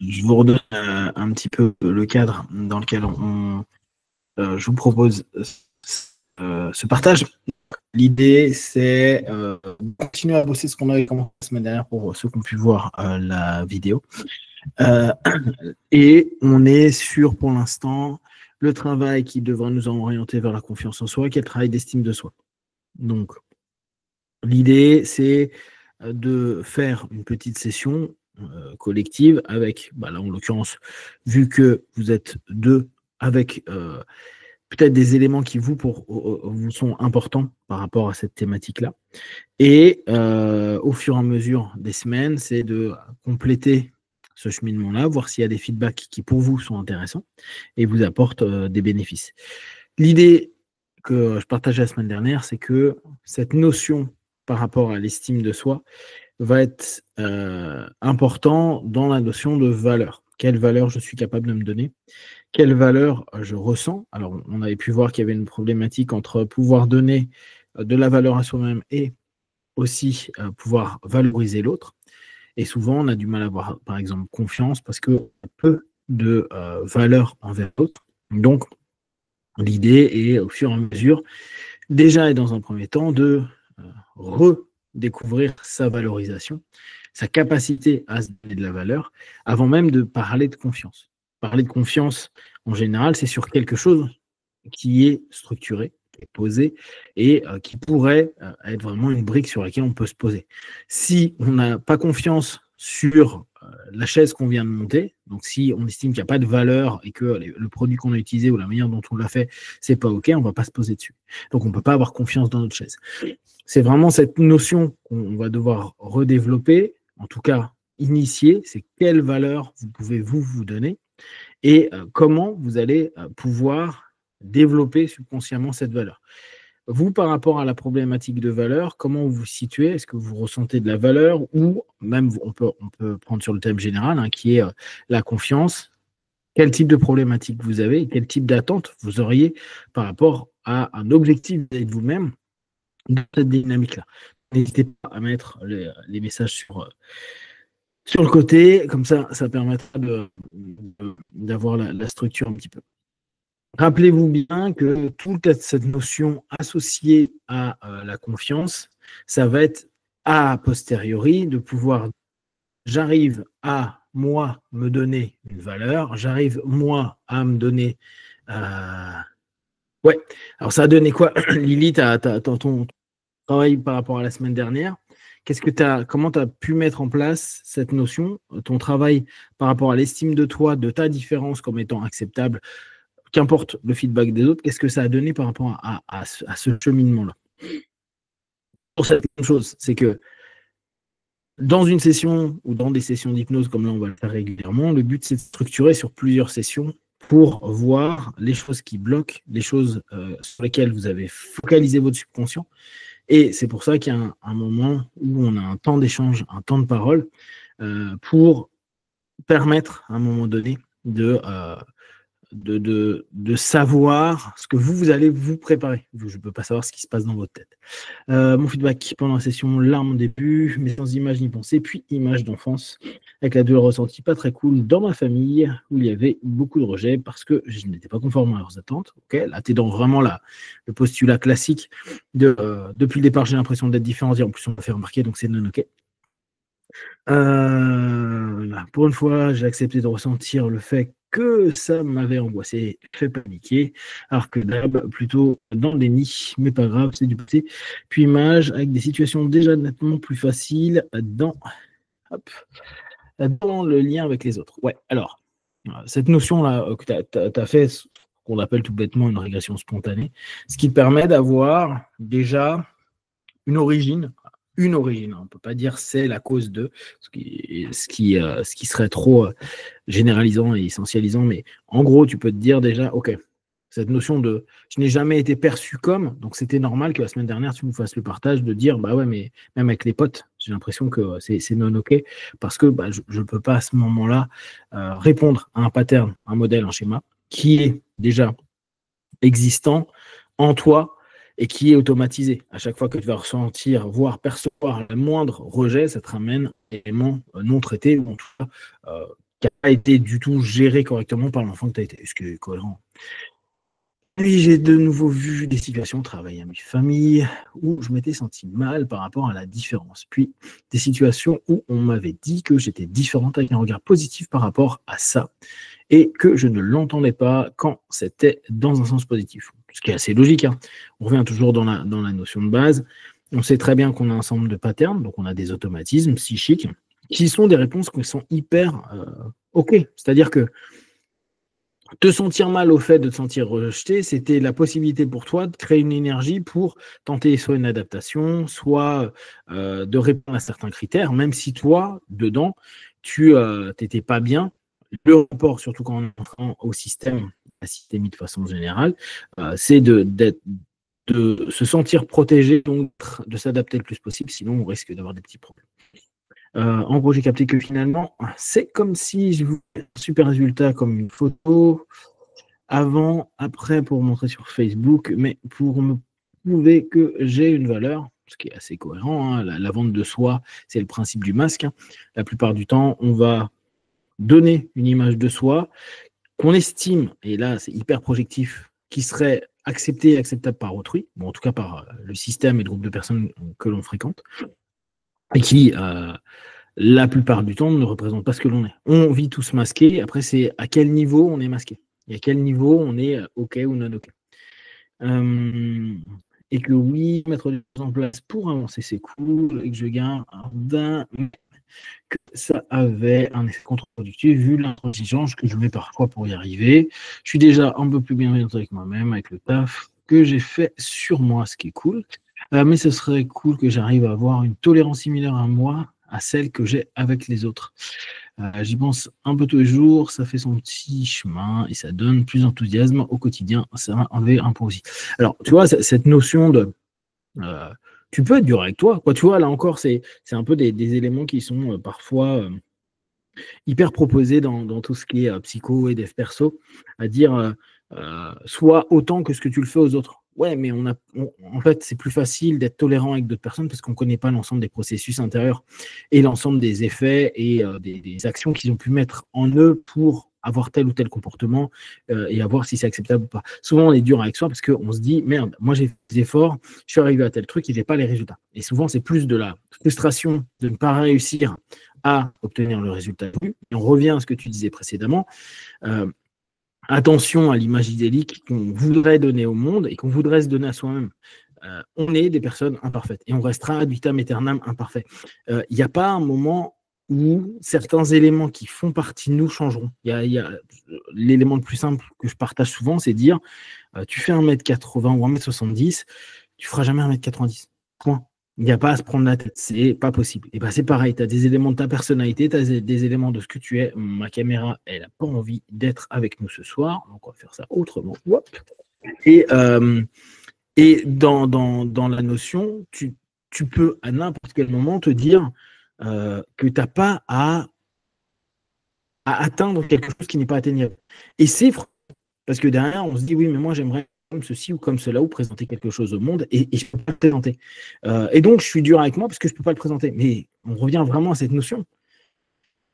je vous redonne un petit peu le cadre dans lequel je vous propose ce partage. L'idée, c'est de continuer à bosser ce qu'on avait commencé la semaine dernière pour ceux qui ont pu voir la vidéo. Et on est sur, pour l'instant, le travail qui devra nous orienter vers la confiance en soi, qui est le travail d'estime de soi. Donc, l'idée, c'est de faire une petite session collective avec, là en l'occurrence, vu que vous êtes deux, avec peut-être des éléments qui vous sont importants par rapport à cette thématique-là. Et au fur et à mesure des semaines, c'est de compléter ce cheminement-là, voir s'il y a des feedbacks qui pour vous sont intéressants et vous apportent des bénéfices. L'idée que je partageais la semaine dernière, c'est que cette notion par rapport à l'estime de soi va être important dans la notion de valeur. Quelle valeur je suis capable de me donner? Quelle valeur je ressens? Alors, on avait pu voir qu'il y avait une problématique entre pouvoir donner de la valeur à soi-même et aussi pouvoir valoriser l'autre. Et souvent, on a du mal à avoir, par exemple, confiance parce qu'on a peu de valeur envers l'autre. Donc, l'idée est, au fur et à mesure, déjà et dans un premier temps, de redécouvrir sa valorisation, sa capacité à se donner de la valeur, avant même de parler de confiance. Parler de confiance, en général, c'est sur quelque chose qui est structuré, qui est posé, et qui pourrait être vraiment une brique sur laquelle on peut se poser. Si on n'a pas confiance sur la chaise qu'on vient de monter, donc si on estime qu'il n'y a pas de valeur et que le produit qu'on a utilisé ou la manière dont on l'a fait, c'est pas OK, on ne va pas se poser dessus. Donc on ne peut pas avoir confiance dans notre chaise. C'est vraiment cette notion qu'on va devoir redévelopper, en tout cas initier, c'est quelle valeur vous pouvez vous donner et comment vous allez pouvoir développer subconsciemment cette valeur. Vous, par rapport à la problématique de valeur, comment vous vous situez? Est-ce que vous ressentez de la valeur ou même on peut prendre sur le thème général qui est la confiance? Quel type de problématique vous avez et quel type d'attente vous auriez par rapport à un objectif de vous-même dans cette dynamique-là? N'hésitez pas à mettre les messages sur le côté, comme ça permettra d'avoir la structure un petit peu. Rappelez-vous bien que toute cette notion associée à la confiance, ça va être a posteriori de pouvoir, j'arrive à moi me donner une valeur, j'arrive moi à me donner... Ouais, alors ça a donné quoi, Lily, ton travail par rapport à la semaine dernière? Comment tu as pu mettre en place cette notion, ton travail par rapport à l'estime de toi, de ta différence comme étant acceptable? Qu'importe le feedback des autres, qu'est-ce que ça a donné par rapport à ce cheminement-là? Pour cette même chose, c'est que dans une session ou dans des sessions d'hypnose, comme là on va le faire régulièrement, le but c'est de structurer sur plusieurs sessions pour voir les choses qui bloquent, les choses sur lesquelles vous avez focalisé votre subconscient. Et c'est pour ça qu'il y a un moment où on a un temps d'échange, un temps de parole, pour permettre à un moment donné de savoir ce que vous allez vous préparer. Je ne peux pas savoir ce qui se passe dans votre tête. Mon feedback pendant la session, larmes au début, mais sans image ni pensée, puis image d'enfance, avec la douleur ressentie pas très cool dans ma famille, où il y avait beaucoup de rejet parce que je n'étais pas conforme à leurs attentes. Okay, là, tu es dans vraiment le postulat classique de depuis le départ, j'ai l'impression d'être différent, en plus on m'a fait remarquer, donc c'est non OK. Pour une fois, j'ai accepté de ressentir le fait que ça m'avait angoissé, fait paniquer, alors que d'hab, plutôt dans le déni, mais pas grave, c'est du passé. Puis image avec des situations déjà nettement plus faciles dans le lien avec les autres. Ouais, alors, cette notion-là que tu as fait, ce qu'on appelle tout bêtement une régression spontanée, ce qui te permet d'avoir déjà une origine. On ne peut pas dire c'est la cause de, ce qui serait trop généralisant et essentialisant, mais en gros, tu peux te dire déjà, ok, cette notion de je n'ai jamais été perçu comme, donc c'était normal que la semaine dernière, tu nous fasses le partage de dire, bah ouais, mais même avec les potes, j'ai l'impression que c'est non ok, parce que je ne peux pas à ce moment-là répondre à un pattern, un modèle, un schéma qui est déjà existant en toi et qui est automatisé. À chaque fois que tu vas ressentir, voire percevoir le moindre rejet, ça te ramène à un élément non traité, ou en tout cas qui n'a pas été du tout géré correctement par l'enfant que tu as été. Est-ce que c'est cohérent? Puis j'ai de nouveau vu des situations, travailler à mes familles, où je m'étais senti mal par rapport à la différence. Puis des situations où on m'avait dit que j'étais différente avec un regard positif par rapport à ça, et que je ne l'entendais pas quand c'était dans un sens positif. Ce qui est assez logique, hein. On revient toujours dans la notion de base. On sait très bien qu'on a un ensemble de patterns, donc on a des automatismes psychiques, qui sont des réponses qui sont hyper OK. C'est-à-dire que te sentir mal au fait de te sentir rejeté, c'était la possibilité pour toi de créer une énergie pour tenter soit une adaptation, soit de répondre à certains critères, même si toi, dedans, tu n'étais pas bien. Le rapport, surtout quand on est entrant au système, la systémie de façon générale, c'est de se sentir protégé, donc de s'adapter le plus possible, sinon on risque d'avoir des petits problèmes. En gros, j'ai capté que finalement, c'est comme si je voulais un super résultat comme une photo, avant, après pour montrer sur Facebook, mais pour me prouver que j'ai une valeur, ce qui est assez cohérent, hein. La vente de soi, c'est le principe du masque, hein. La plupart du temps, on va donner une image de soi qu'on estime, et là c'est hyper projectif, qui serait acceptée et acceptable par autrui, bon, en tout cas par le système et le groupe de personnes que l'on fréquente, et qui, la plupart du temps, ne représente pas ce que l'on est. On vit tous masqués, après c'est à quel niveau on est masqué, et à quel niveau on est OK ou non OK. Et que oui, mettre des choses en place pour avancer, c'est cool, et que je garde que ça avait un effet contre-productif vu l'intransigeance que je mets parfois pour y arriver. Je suis déjà un peu plus bienveillante avec moi-même, avec le taf que j'ai fait sur moi, ce qui est cool. Mais ce serait cool que j'arrive à avoir une tolérance similaire à moi, à celle que j'ai avec les autres. J'y pense un peu tous les jours, ça fait son petit chemin et ça donne plus d'enthousiasme au quotidien. Ça m'a enlevé un peu aussi. Alors, tu vois, cette notion de tu peux être dur avec toi, quoi. Tu vois, là encore, c'est un peu des éléments qui sont parfois hyper proposés dans tout ce qui est psycho et dev perso, à dire sois autant que ce que tu le fais aux autres. Ouais, mais en fait, c'est plus facile d'être tolérant avec d'autres personnes parce qu'on ne connaît pas l'ensemble des processus intérieurs et l'ensemble des effets et des actions qu'ils ont pu mettre en eux pour avoir tel ou tel comportement et à voir si c'est acceptable ou pas. Souvent, on est dur avec soi parce qu'on se dit, merde, moi j'ai fait des efforts, je suis arrivé à tel truc et je n'ai pas les résultats. Et souvent, c'est plus de la frustration de ne pas réussir à obtenir le résultat voulu. Et on revient à ce que tu disais précédemment. Attention à l'image idyllique qu'on voudrait donner au monde et qu'on voudrait se donner à soi-même. On est des personnes imparfaites et on restera ad vitam aeternam imparfait. Il n'y a pas un moment où certains éléments qui font partie de nous changeront. Il y a l'élément le plus simple que je partage souvent, c'est dire tu fais 1m80 ou 1m70, tu ne feras jamais 1m90. Point. Il n'y a pas à se prendre la tête, c'est pas possible. Et ben c'est pareil, tu as des éléments de ta personnalité, tu as des éléments de ce que tu es. Ma caméra, elle n'a pas envie d'être avec nous ce soir, donc on va faire ça autrement. Hop. Et dans la notion, tu peux à n'importe quel moment te dire que tu n'as pas à atteindre quelque chose qui n'est pas atteignable. Et c'est parce que derrière, on se dit oui, mais moi j'aimerais comme ceci ou comme cela, ou présenter quelque chose au monde, et je ne peux pas le présenter. Et donc, je suis dur avec moi parce que je ne peux pas le présenter. Mais on revient vraiment à cette notion.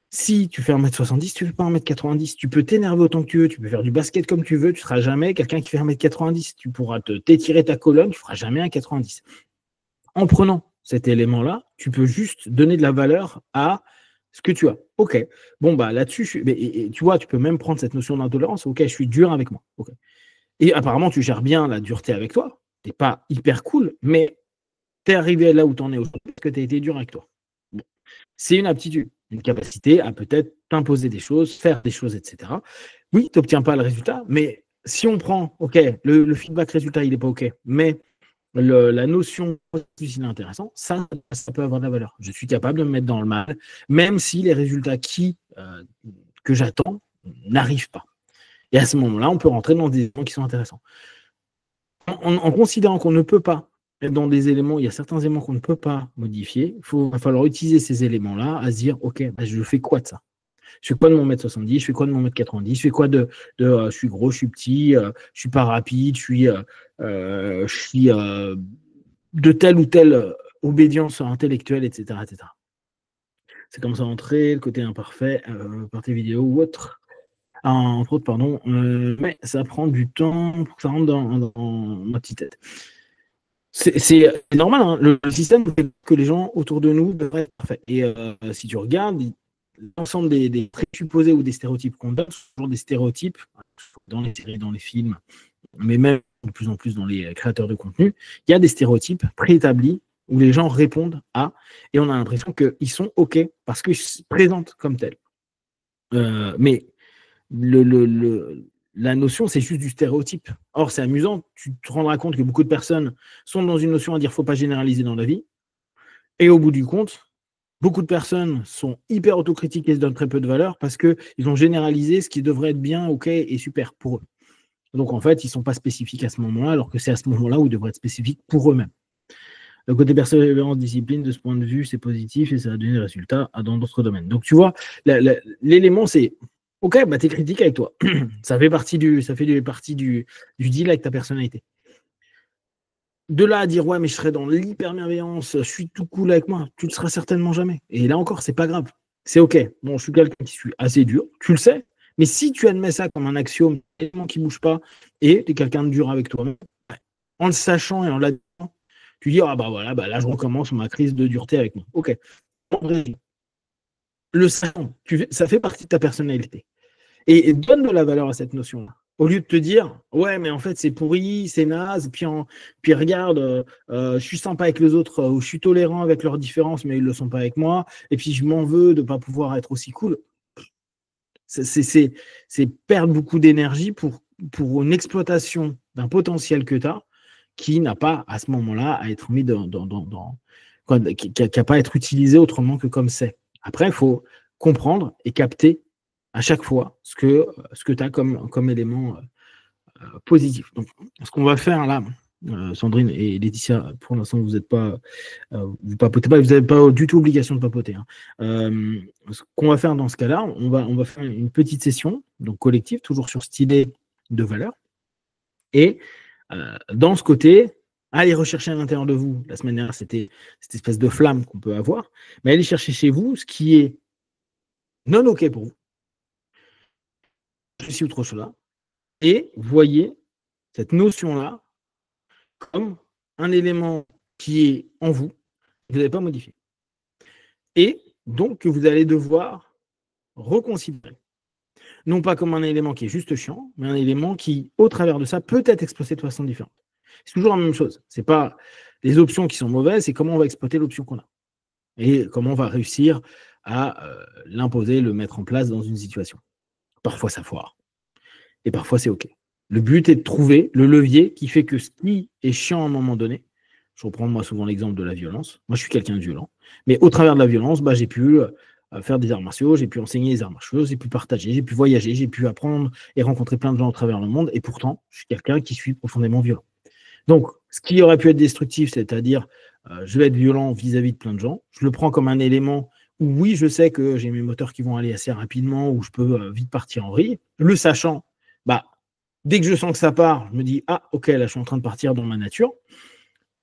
Si tu fais 1m70, tu ne fais pas 1m90. Tu peux t'énerver autant que tu veux, tu peux faire du basket comme tu veux, tu ne seras jamais quelqu'un qui fait 1m90. Tu pourras t'étirer ta colonne, tu ne feras jamais 1m90. En prenant cet élément-là, tu peux juste donner de la valeur à ce que tu as. OK. Bon, bah là-dessus, et tu vois, tu peux même prendre cette notion d'intolérance. OK, je suis dur avec moi. OK. Et apparemment, tu gères bien la dureté avec toi. Tu n'es pas hyper cool, mais tu es arrivé là où tu en es aujourd'hui parce que tu as été dur avec toi. Bon. C'est une aptitude, une capacité à peut-être t'imposer des choses, faire des choses, etc. Oui, tu n'obtiens pas le résultat, mais si on prend, OK, le feedback résultat, il n'est pas OK, mais la notion processus, il est intéressant, ça peut avoir de la valeur. Je suis capable de me mettre dans le mal, même si les résultats que j'attends n'arrivent pas. Et à ce moment-là, on peut rentrer dans des éléments qui sont intéressants. En considérant qu'on ne peut pas être dans des éléments, il y a certains éléments qu'on ne peut pas modifier, va falloir utiliser ces éléments-là à se dire, OK, bah, je fais quoi de ça? Je fais quoi de mon mètre 70? Je fais quoi de mon mètre 90? Je fais quoi je suis gros, je suis petit, je suis pas rapide, je suis de telle ou telle obédience intellectuelle, etc., etc. C'est comme ça entrer, le côté imparfait, partie vidéo ou autre. Entre autres, pardon. Mais ça prend du temps pour que ça rentre dans ma petite tête. C'est normal, hein. Le système fait que les gens autour de nous devraient être parfaits. Et si tu regardes, l'ensemble des présupposés ou des stéréotypes qu'on donne, ce sont toujours des stéréotypes dans les séries, dans les films, mais même de plus en plus dans les créateurs de contenu, il y a des stéréotypes préétablis où les gens répondent à, et on a l'impression qu'ils sont OK parce qu'ils se présentent comme tels. Mais la notion, c'est juste du stéréotype. Or, c'est amusant, tu te rendras compte que beaucoup de personnes sont dans une notion à dire qu'il ne faut pas généraliser dans la vie, et au bout du compte, beaucoup de personnes sont hyper autocritiques et se donnent très peu de valeur parce qu'ils ont généralisé ce qui devrait être bien, OK et super pour eux. Donc, en fait, ils ne sont pas spécifiques à ce moment-là, alors que c'est à ce moment-là où ils devraient être spécifiques pour eux-mêmes. Le côté persévérance, discipline, de ce point de vue, c'est positif et ça a donné des résultats dans d'autres domaines. Donc, tu vois, l'élément, c'est OK, bah, t'es critique avec toi. Ça fait partie du deal avec ta personnalité. De là à dire, ouais, mais je serai dans l'hyper-bienveillance, je suis tout cool avec moi, tu ne le seras certainement jamais. Et là encore, c'est pas grave. C'est OK. Bon, je suis quelqu'un qui suis assez dur, tu le sais. Mais si tu admets ça comme un axiome, élément qui ne bouge pas, et tu es quelqu'un de dur avec toi-même, en le sachant et en l'admettant, tu dis, ah bah voilà, bah là je recommence ma crise de dureté avec moi. OK. Le sachant, ça fait partie de ta personnalité. Et donne de la valeur à cette notion-là. Au lieu de te dire, ouais, mais en fait, c'est pourri, c'est naze, puis regarde, je suis sympa avec les autres, ou je suis tolérant avec leurs différences, mais ils ne le sont pas avec moi, et puis je m'en veux de ne pas pouvoir être aussi cool. C'est perdre beaucoup d'énergie pour une exploitation d'un potentiel que tu as qui n'a pas, à ce moment-là, à être mis qui n'a pas à être utilisé autrement que comme c'est. Après, il faut comprendre et capter à chaque fois ce que tu as comme élément positif. Donc, ce qu'on va faire là, Sandrine et Laetitia, pour l'instant, vous n'êtes pas, vous papotez pas, vous n'avez pas du tout obligation de papoter. Hein. Ce qu'on va faire dans ce cas-là, on va faire une petite session, donc collective, toujours sur cette idée de valeur. Et dans ce côté, allez rechercher à l'intérieur de vous. La semaine dernière, c'était cette espèce de flamme qu'on peut avoir, mais allez chercher chez vous ce qui est non OK pour vous. Je suis autre chose là. Et voyez cette notion-là comme un élément qui est en vous, que vous n'avez pas modifié. Et donc que vous allez devoir reconsidérer. Non pas comme un élément qui est juste chiant, mais un élément qui, au travers de ça, peut être exploité de façon différente. C'est toujours la même chose. Ce n'est pas les options qui sont mauvaises, c'est comment on va exploiter l'option qu'on a. Et comment on va réussir à l'imposer, le mettre en place dans une situation. Parfois, ça foire. Et parfois, c'est OK. Le but est de trouver le levier qui fait que ce qui est chiant à un moment donné, je reprends moi souvent l'exemple de la violence. Moi, je suis quelqu'un de violent. Mais au travers de la violence, j'ai pu faire des arts martiaux, j'ai pu enseigner les arts martiaux, j'ai pu partager, j'ai pu voyager, j'ai pu apprendre et rencontrer plein de gens à travers le monde. Et pourtant, je suis quelqu'un qui suis profondément violent. Donc, ce qui aurait pu être destructif, c'est-à-dire je vais être violent vis-à-vis de plein de gens, je le prends comme un élément où oui, je sais que j'ai mes moteurs qui vont aller assez rapidement, où je peux vite partir en vrille. Le sachant, dès que je sens que ça part, je me dis, ah, ok, là, je suis en train de partir dans ma nature.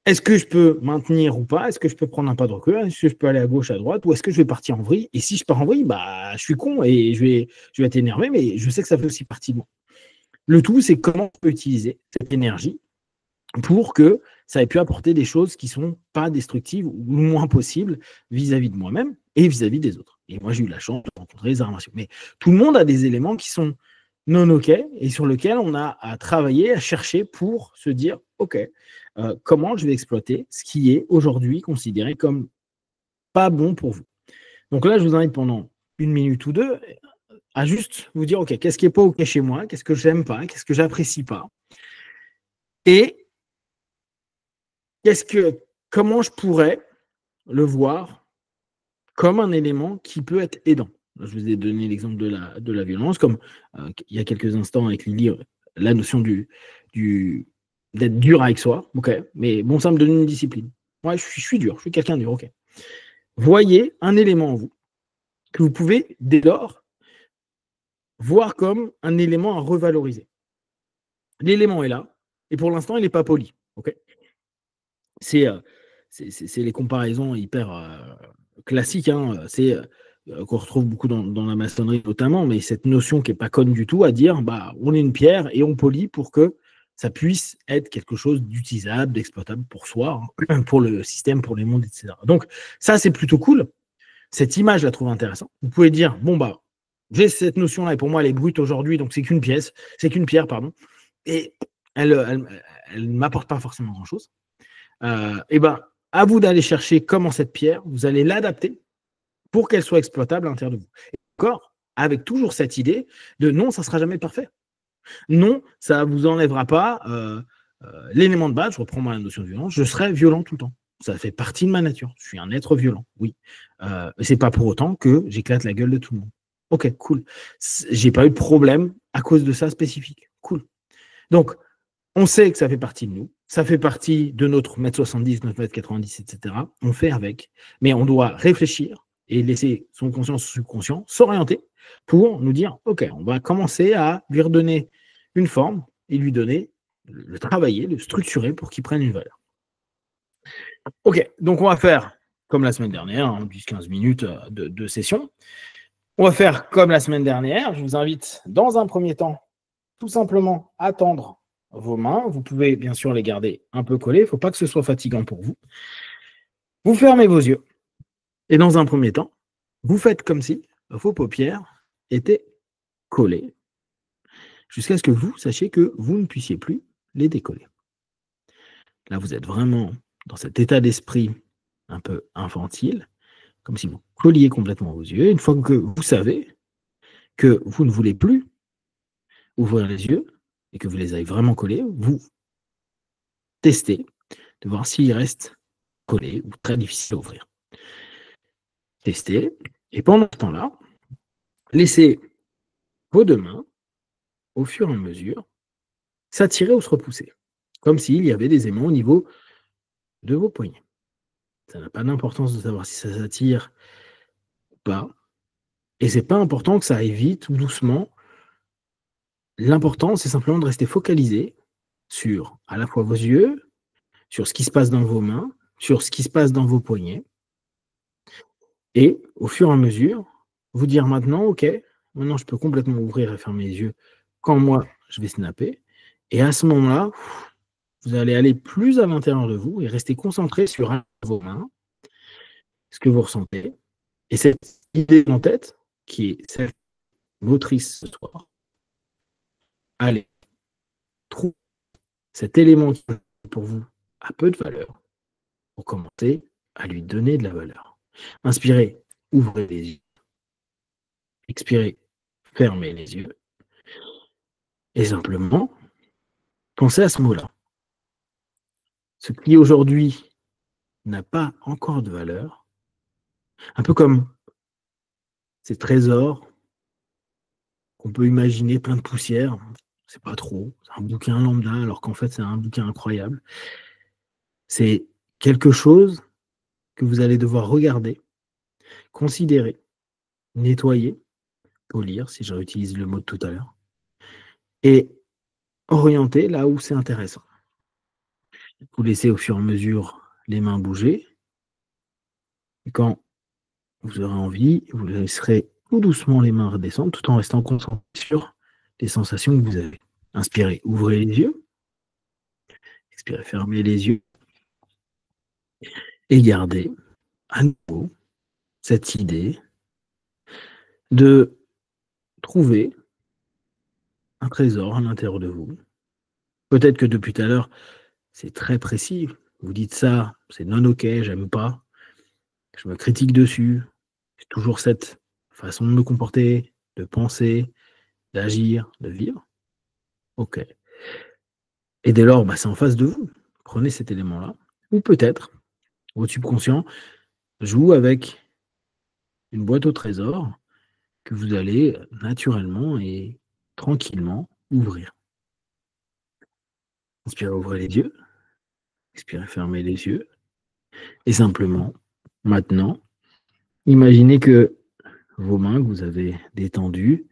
Est-ce que je peux maintenir ou pas? Est-ce que je peux prendre un pas de recul? Est-ce que je peux aller à gauche, à droite? Ou est-ce que je vais partir en vrille? Et si je pars en vrille, je suis con et je vais être énervé, mais je sais que ça fait aussi partie de moi. Le tout, c'est comment on peut utiliser cette énergie pour que ça ait pu apporter des choses qui ne sont pas destructives ou le moins possible vis-à-vis de moi-même et vis-à-vis des autres. Et moi, j'ai eu la chance de rencontrer les arts martiaux. Mais tout le monde a des éléments qui sont non OK et sur lesquels on a à travailler, à chercher pour se dire OK, comment je vais exploiter ce qui est aujourd'hui considéré comme pas bon pour vous. Donc là, je vous invite pendant 1 minute ou 2 à juste vous dire OK, qu'est-ce qui n'est pas OK chez moi? Qu'est-ce que je n'aime pas? Qu'est-ce que je n'apprécie pas? Et comment je pourrais le voir comme un élément qui peut être aidant. Je vous ai donné l'exemple de la violence, comme il y a quelques instants avec Lily, la notion d'être dur avec soi. Ok, mais bon, ça me donne une discipline. Ouais, je suis dur, je suis quelqu'un de dur. Ok. Voyez un élément en vous que vous pouvez dès lors voir comme un élément à revaloriser. L'élément est là, et pour l'instant, il n'est pas poli. Ok. C'est les comparaisons hyper classique, hein, c'est qu'on retrouve beaucoup dans la maçonnerie notamment, mais cette notion qui n'est pas conne du tout à dire bah, on est une pierre et on polit pour que ça puisse être quelque chose d'utilisable, d'exploitable pour soi, hein, pour le système, pour les mondes, etc. Donc, ça, c'est plutôt cool. Cette image, je la trouve intéressante. Vous pouvez dire bon, bah, j'ai cette notion-là et pour moi, elle est brute aujourd'hui, donc c'est qu'une pierre, pardon, et elle ne m'apporte pas forcément grand-chose. Et ben, à vous d'aller chercher comment cette pierre, vous allez l'adapter pour qu'elle soit exploitable à l'intérieur de vous. Et encore, avec toujours cette idée de non, ça ne sera jamais parfait. Non, ça ne vous enlèvera pas l'élément de base, je reprends ma notion de violence, je serai violent tout le temps. Ça fait partie de ma nature. Je suis un être violent, oui. Mais ce n'est pas pour autant que j'éclate la gueule de tout le monde. Ok, cool. J'ai pas eu de problème à cause de ça spécifique. Cool. Donc, on sait que ça fait partie de nous. Ça fait partie de notre 1m70, notre 1m90, etc. On fait avec. Mais on doit réfléchir et laisser son conscient, son subconscient s'orienter pour nous dire, OK, on va commencer à lui redonner une forme et lui donner, le travailler, le structurer pour qu'il prenne une valeur. OK, donc on va faire comme la semaine dernière, 10-15 minutes de session. On va faire comme la semaine dernière. Je vous invite, dans un premier temps, tout simplement à tendre vos mains. Vous pouvez bien sûr les garder un peu collées. Il ne faut pas que ce soit fatigant pour vous. Vous fermez vos yeux. Et dans un premier temps, vous faites comme si vos paupières étaient collées jusqu'à ce que vous sachiez que vous ne puissiez plus les décoller. Là, vous êtes vraiment dans cet état d'esprit un peu infantile, comme si vous colliez complètement vos yeux. Une fois que vous savez que vous ne voulez plus ouvrir les yeux et que vous les avez vraiment collés, vous testez de voir s'ils restent collés ou très difficiles à ouvrir. Testez. Et pendant ce temps-là, laissez vos deux mains, au fur et à mesure, s'attirer ou se repousser, comme s'il y avait des aimants au niveau de vos poignets. Ça n'a pas d'importance de savoir si ça s'attire ou pas. Et c'est pas important que ça aille vite ou doucement. L'important, c'est simplement de rester focalisé sur à la fois vos yeux, sur ce qui se passe dans vos mains, sur ce qui se passe dans vos poignets. Et au fur et à mesure, vous dire maintenant, OK, maintenant je peux complètement ouvrir et fermer les yeux quand moi je vais snapper. Et à ce moment-là, vous allez aller plus à l'intérieur de vous et rester concentré sur vos mains, ce que vous ressentez. Et cette idée en tête, qui est celle motrice ce soir, allez, trouver cet élément qui pour vous a peu de valeur pour commencer à lui donner de la valeur. Inspirez, ouvrez les yeux. Expirez, fermez les yeux. Et simplement, pensez à ce mot-là. Ce qui aujourd'hui n'a pas encore de valeur, un peu comme ces trésors qu'on peut imaginer plein de poussière, c'est pas trop, c'est un bouquin lambda alors qu'en fait c'est un bouquin incroyable. C'est quelque chose que vous allez devoir regarder, considérer, nettoyer, polir, si je réutilise le mot de tout à l'heure, et orienter là où c'est intéressant. Vous laissez au fur et à mesure les mains bouger, et quand vous aurez envie, vous laisserez tout doucement les mains redescendre tout en restant concentré sur les sensations que vous avez. Inspirez, ouvrez les yeux. Expirez, fermez les yeux. Et gardez à nouveau cette idée de trouver un trésor à l'intérieur de vous. Peut-être que depuis tout à l'heure, c'est très précis. Vous dites ça, c'est non ok, j'aime pas. Je me critique dessus. C'est toujours cette façon de me comporter, de penser, d'agir, de vivre. Ok. Et dès lors, c'est en face de vous. Prenez cet élément-là. Ou peut-être, votre subconscient joue avec une boîte au trésor que vous allez naturellement et tranquillement ouvrir. Inspirez, ouvrez les yeux. Expirez, fermez les yeux. Et simplement, maintenant, imaginez que vos mains que vous avez détendues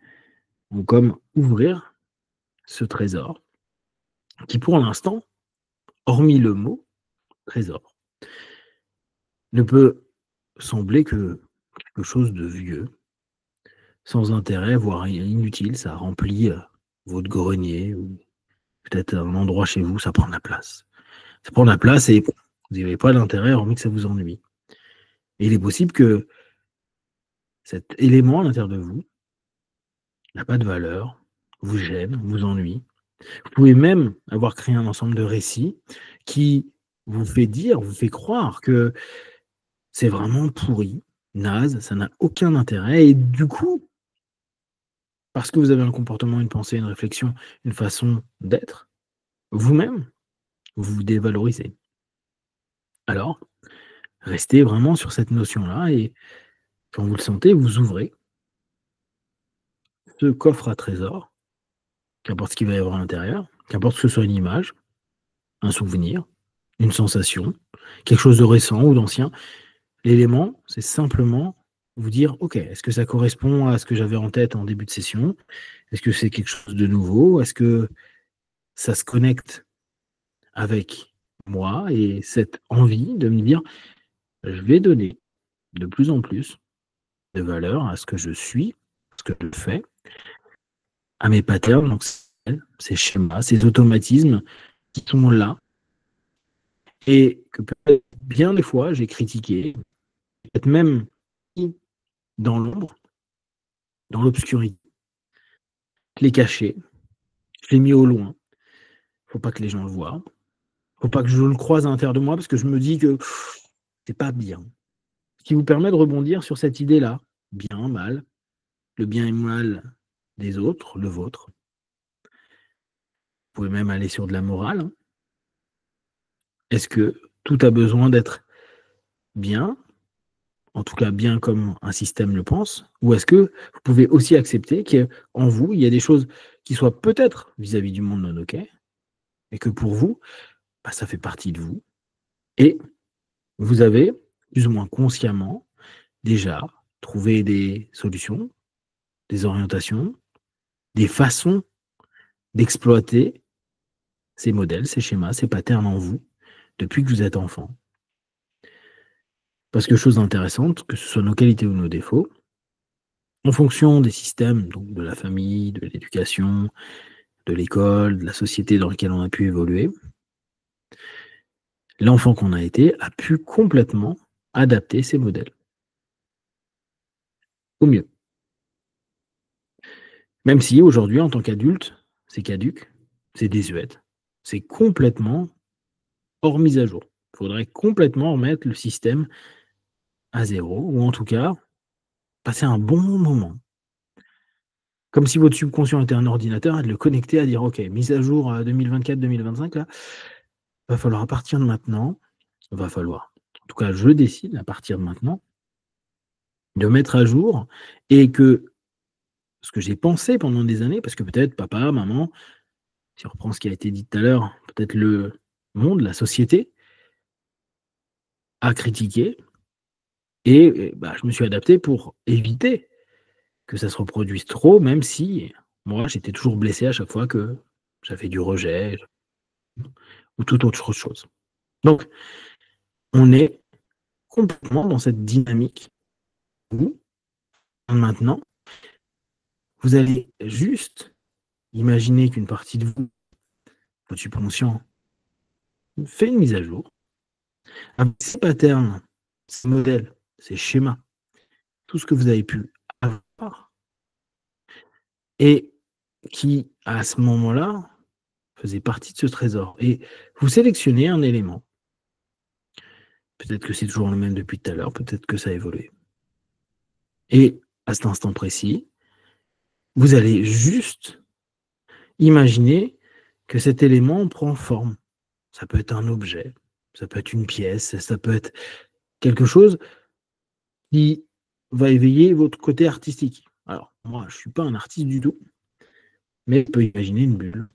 vont comme ouvrir ce trésor qui, pour l'instant, hormis le mot trésor, ne peut sembler que quelque chose de vieux, sans intérêt, voire inutile, ça remplit votre grenier ou peut-être un endroit chez vous, ça prend de la place. Ça prend de la place et vous n'avez pas d'intérêt hormis que ça vous ennuie. Et il est possible que cet élément à l'intérieur de vous n'a pas de valeur, vous gêne, vous ennuie. Vous pouvez même avoir créé un ensemble de récits qui vous fait croire que c'est vraiment pourri, naze, ça n'a aucun intérêt et du coup, parce que vous avez un comportement, une pensée, une réflexion, une façon d'être, vous-même, vous vous dévalorisez. Alors, restez vraiment sur cette notion-là et quand vous le sentez, vous ouvrez ce coffre à trésors, qu'importe ce qu'il va y avoir à l'intérieur, qu'importe que ce soit une image, un souvenir, une sensation, quelque chose de récent ou d'ancien. L'élément, c'est simplement vous dire: «OK, est-ce que ça correspond à ce que j'avais en tête en début de session? Est-ce que c'est quelque chose de nouveau? Est-ce que ça se connecte avec moi?» Et cette envie de me dire: «Je vais donner de plus en plus de valeur à ce que je suis, à ce que je fais, à mes patterns», donc ces schémas, ces automatismes qui sont là et que peut-être bien des fois j'ai critiqué, peut-être même mis dans l'ombre, dans l'obscurité, je l'ai caché, je l'ai mis au loin. Faut pas que les gens le voient. Faut pas que je le croise à l'intérieur de moi parce que je me dis que c'est pas bien. Ce qui vous permet de rebondir sur cette idée-là, bien, mal, le bien et le mal des autres, le vôtre. Vous pouvez même aller sur de la morale, hein. Est-ce que tout a besoin d'être bien, en tout cas bien comme un système le pense, ou est-ce que vous pouvez aussi accepter qu'en vous, il y a des choses qui soient peut-être vis-à-vis du monde non OK, et que pour vous, bah, ça fait partie de vous et vous avez, plus ou moins consciemment, déjà trouvé des solutions, des orientations, des façons d'exploiter ces modèles, ces schémas, ces patterns en vous depuis que vous êtes enfant. Parce que chose intéressante, que ce soit nos qualités ou nos défauts, en fonction des systèmes, donc de la famille, de l'éducation, de l'école, de la société dans laquelle on a pu évoluer, l'enfant qu'on a été a pu complètement adapter ces modèles au mieux. Même si aujourd'hui, en tant qu'adulte, c'est caduc, c'est désuet, c'est complètement hors mise à jour. Il faudrait complètement remettre le système à zéro, ou en tout cas, passer un bon moment. Comme si votre subconscient était un ordinateur et de le connecter à dire: «OK, mise à jour, 2024-2025 là, va falloir à partir de maintenant, va falloir, en tout cas je décide à partir de maintenant, de mettre à jour et que ce que j'ai pensé pendant des années», parce que peut-être papa, maman, si on reprend ce qui a été dit tout à l'heure, peut-être le monde, la société a critiqué et bah, je me suis adapté pour éviter que ça se reproduise trop, même si moi, j'étais toujours blessé à chaque fois que j'avais du rejet ou toute autre chose. Donc, on est complètement dans cette dynamique où, maintenant, vous allez juste imaginer qu'une partie de vous, votre subconscient, fait une mise à jour avec ces patterns, ces modèles, ces schémas, tout ce que vous avez pu avoir et qui, à ce moment-là, faisait partie de ce trésor. Et vous sélectionnez un élément. Peut-être que c'est toujours le même depuis tout à l'heure, peut-être que ça a évolué. Et à cet instant précis, vous allez juste imaginer que cet élément prend forme. Ça peut être un objet, ça peut être une pièce, ça peut être quelque chose qui va éveiller votre côté artistique. Alors, moi, je ne suis pas un artiste du tout, mais je peux imaginer une bulle,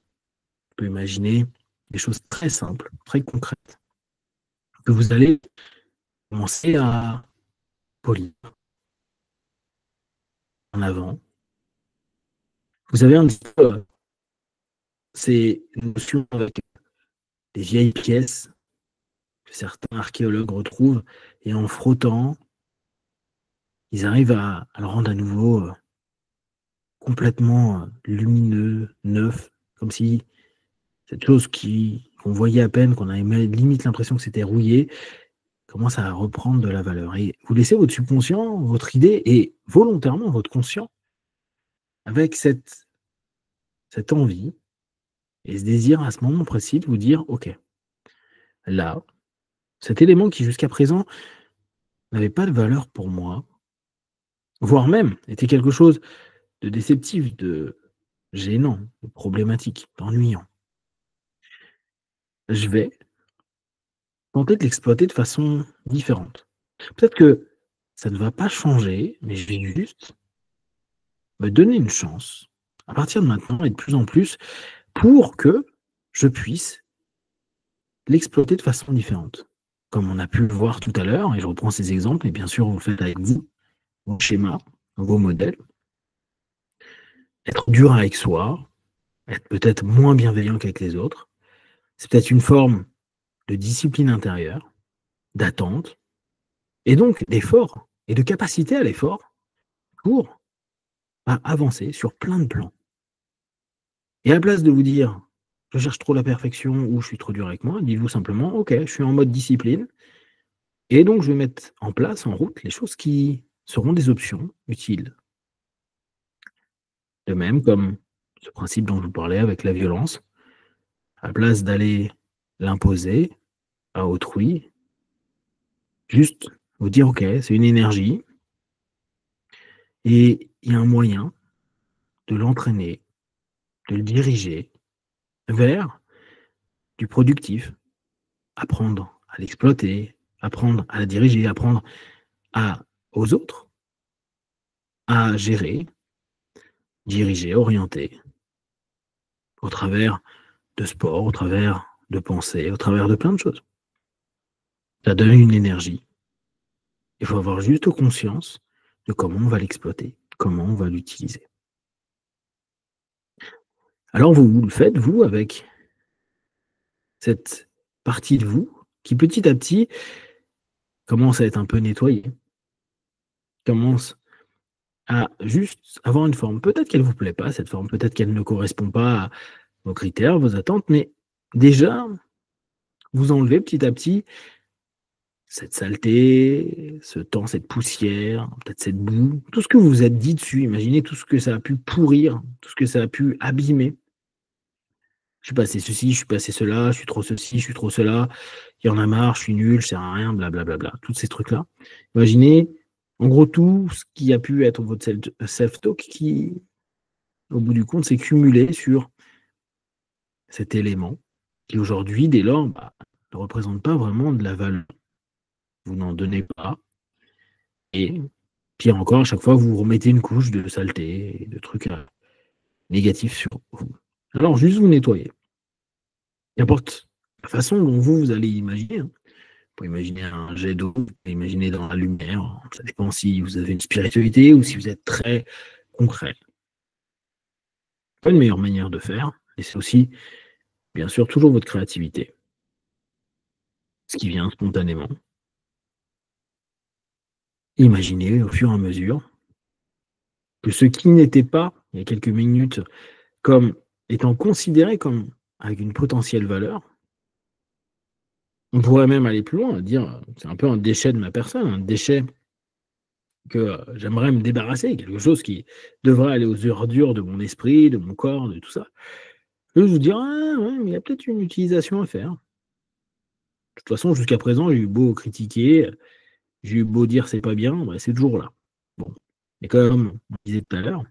je peux imaginer des choses très simples, très concrètes, que vous allez commencer à polir en avant. Vous avez un petit peu ces notions avec des vieilles pièces que certains archéologues retrouvent et en frottant, ils arrivent à le rendre à nouveau complètement lumineux, neuf, comme si cette chose qu'on voyait à peine, qu'on avait limite l'impression que c'était rouillé, commence à reprendre de la valeur. Et vous laissez votre subconscient, votre idée et volontairement votre conscient avec cette envie et ce désir à ce moment précis de vous dire: «OK, là, cet élément qui jusqu'à présent n'avait pas de valeur pour moi, voire même était quelque chose de déceptif, de gênant, de problématique, d'ennuyant. Je vais tenter de l'exploiter de façon différente. Peut-être que ça ne va pas changer, mais je vais juste me donner une chance, à partir de maintenant et de plus en plus, pour que je puisse l'exploiter de façon différente. Comme on a pu le voir tout à l'heure, et je reprends ces exemples, et bien sûr vous le faites avec vous, vos schémas, vos modèles, être dur avec soi, être peut-être moins bienveillant qu'avec les autres, c'est peut-être une forme de discipline intérieure, d'attente, et donc d'effort, et de capacité à l'effort pour avancer sur plein de plans. Et à la place de vous dire: «Je cherche trop la perfection» ou «Je suis trop dur avec moi», dites-vous simplement: «OK, je suis en mode discipline et donc je vais mettre en place, en route, les choses qui seront des options utiles». De même comme ce principe dont je vous parlais avec la violence, à la place d'aller l'imposer à autrui, juste vous dire: «OK, c'est une énergie et il y a un moyen de l'entraîner, de le diriger vers du productif». Apprendre à l'exploiter, apprendre à la diriger, apprendre à aux autres à gérer, diriger, orienter, au travers de sport, au travers de pensées, au travers de plein de choses. Ça donne une énergie. Il faut avoir juste conscience de comment on va l'exploiter, comment on va l'utiliser. Alors vous le faites, vous, avec cette partie de vous qui, petit à petit, commence à être un peu nettoyée, commence à juste avoir une forme. Peut-être qu'elle vous plaît pas, cette forme, peut-être qu'elle ne correspond pas à vos critères, vos attentes, mais déjà, vous enlevez petit à petit cette saleté, ce temps, cette poussière, peut-être cette boue, tout ce que vous vous êtes dit dessus. Imaginez tout ce que ça a pu pourrir, tout ce que ça a pu abîmer. Je suis passé ceci, je suis passé cela, je suis trop ceci, je suis trop cela, il y en a marre, je suis nul, je sers à rien, blablabla, tous ces trucs-là. Imaginez, en gros, tout ce qui a pu être votre self-talk qui, au bout du compte, s'est cumulé sur cet élément qui aujourd'hui, dès lors, ne représente pas vraiment de la valeur. Vous n'en donnez pas et pire encore, à chaque fois, vous remettez une couche de saleté et de trucs, négatifs sur vous. Alors juste vous nettoyez. Qu'importe la façon dont vous allez imaginer, hein. Vous pouvez imaginer un jet d'eau, vous pouvez imaginer dans la lumière, ça dépend si vous avez une spiritualité ou si vous êtes très concret. Pas une meilleure manière de faire et c'est aussi, bien sûr, toujours votre créativité, ce qui vient spontanément. Imaginez au fur et à mesure que ce qui n'était pas, il y a quelques minutes, comme étant considéré comme avec une potentielle valeur, on pourrait même aller plus loin, dire, c'est un peu un déchet de ma personne, un déchet que, j'aimerais me débarrasser, quelque chose qui devrait aller aux ordures de mon esprit, de mon corps, de tout ça. Je vous dire: «Ah ouais, mais il y a peut-être une utilisation à faire». De toute façon, jusqu'à présent, j'ai eu beau critiquer, j'ai eu beau dire: «C'est pas bien», bah, c'est toujours là. Bon, et comme on disait tout à l'heure,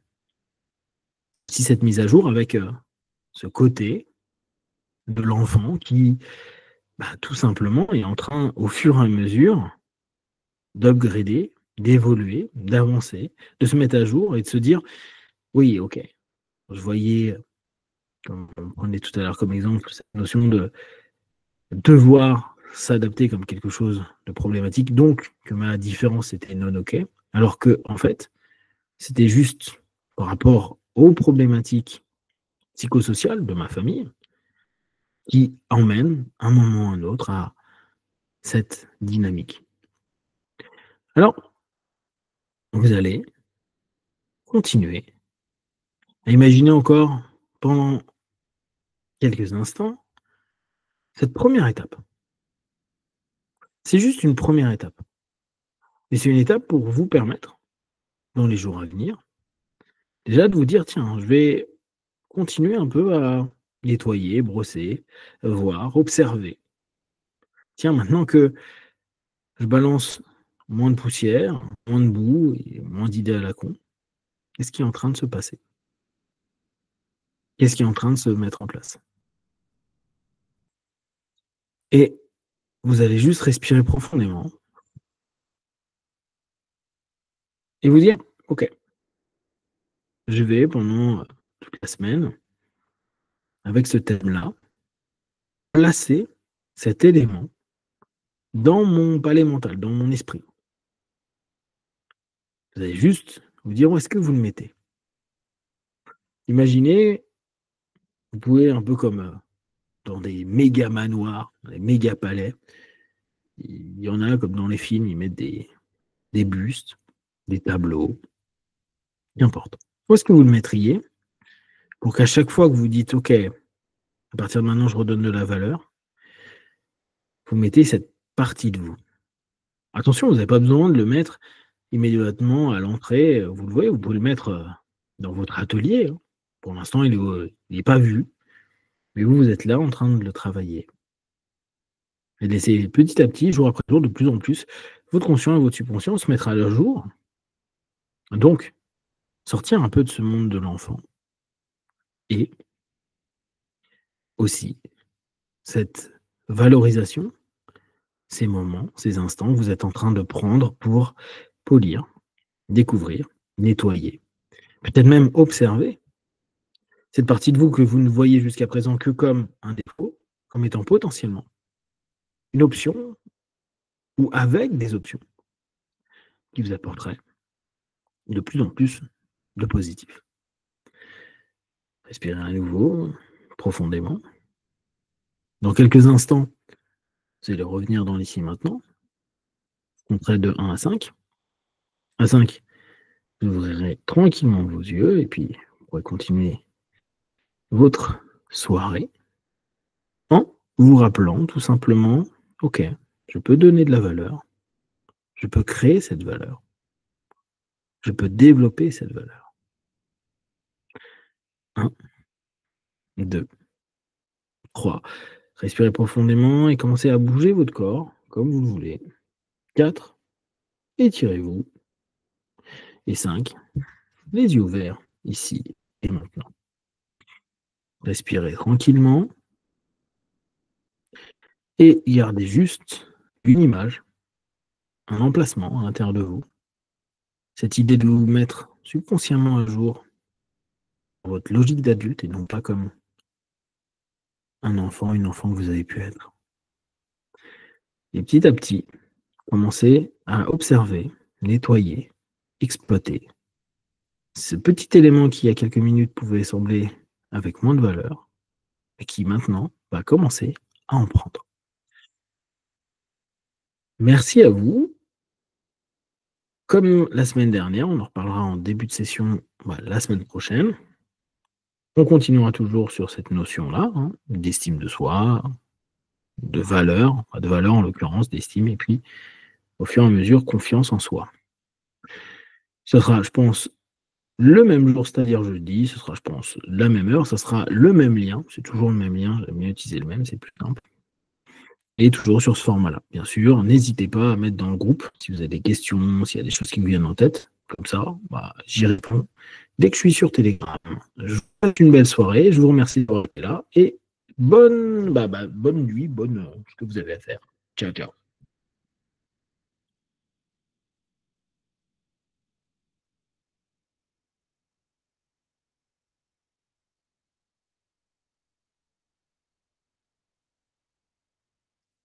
si cette mise à jour avec, ce côté de l'enfant qui, tout simplement est en train, au fur et à mesure, d'upgrader, d'évoluer, d'avancer, de se mettre à jour et de se dire: «Oui, OK». Je voyais, comme on prenait tout à l'heure comme exemple, cette notion de devoir s'adapter comme quelque chose de problématique, donc que ma différence était non OK, alors que en fait, c'était juste par rapport aux problématiques psychosociales de ma famille qui emmènent, un moment ou un autre, à cette dynamique. Alors, vous allez continuer à imaginer encore pendant quelques instants cette première étape. C'est juste une première étape. Et c'est une étape pour vous permettre, dans les jours à venir, déjà de vous dire: «Tiens, je vais continuer un peu à nettoyer, brosser, voir, observer. Tiens, maintenant que je balance moins de poussière, moins de boue et moins d'idées à la con, qu'est-ce qui est en train de se passer? Qu'est-ce qui est en train de se mettre en place?» Et vous allez juste respirer profondément et vous dire: «OK, je vais pendant, toute la semaine, avec ce thème-là, placer cet élément dans mon palais mental, dans mon esprit». Vous allez juste vous dire où est-ce que vous le mettez. Imaginez, vous pouvez un peu comme, dans des méga manoirs, des méga palais, il y en a comme dans les films, ils mettent des bustes, des tableaux, qu'importe. Où est-ce que vous le mettriez pour qu'à chaque fois que vous dites: «OK, à partir de maintenant, je redonne de la valeur», vous mettez cette partie de vous? Attention, vous n'avez pas besoin de le mettre immédiatement à l'entrée, vous le voyez, vous pouvez le mettre, dans votre atelier, hein. Pour l'instant, il est pas vu, mais vous, vous êtes là en train de le travailler et laisser petit à petit, jour après jour, de plus en plus, votre conscient et votre subconscient se mettre à leur jour. Donc, sortir un peu de ce monde de l'enfant et aussi cette valorisation, ces moments, ces instants que vous êtes en train de prendre pour polir, découvrir, nettoyer, peut-être même observer cette partie de vous que vous ne voyez jusqu'à présent que comme un défaut, comme étant potentiellement une option ou avec des options qui vous apporteraient de plus en plus de positif. Respirez à nouveau, profondément. Dans quelques instants, vous allez revenir dans l'ici maintenant. Je compterai de 1 à 5. À 5, vous ouvrirez tranquillement vos yeux et puis vous pourrez continuer votre soirée en vous rappelant tout simplement: «OK, je peux donner de la valeur, je peux créer cette valeur, je peux développer cette valeur». 1, 2, 3. Respirez profondément et commencez à bouger votre corps comme vous le voulez. 4, étirez-vous. Et 5, les yeux ouverts, ici et maintenant. Respirez tranquillement et gardez juste une image, un emplacement à l'intérieur de vous. Cette idée de vous mettre subconsciemment à jour dans votre logique d'adulte et non pas comme un enfant, une enfant que vous avez pu être. Et petit à petit, commencez à observer, nettoyer, exploiter ce petit élément qui, il y a quelques minutes, pouvait sembler avec moins de valeur et qui maintenant va commencer à en prendre. Merci à vous. Comme la semaine dernière, on en reparlera en début de session, la semaine prochaine. On continuera toujours sur cette notion-là, hein, d'estime de soi, de valeur en l'occurrence, d'estime, et puis au fur et à mesure, confiance en soi. Ce sera, je pense, le même jour, c'est-à-dire jeudi, ce sera, je pense, la même heure, ça sera le même lien, c'est toujours le même lien, j'aime bien utiliser le même, c'est plus simple. Et toujours sur ce format-là. Bien sûr, n'hésitez pas à mettre dans le groupe si vous avez des questions, s'il y a des choses qui vous viennent en tête. Comme ça, j'y réponds dès que je suis sur Telegram. Je vous souhaite une belle soirée. Je vous remercie d'avoir été là. Et bonne nuit, bonne ce que vous avez à faire. Ciao, ciao.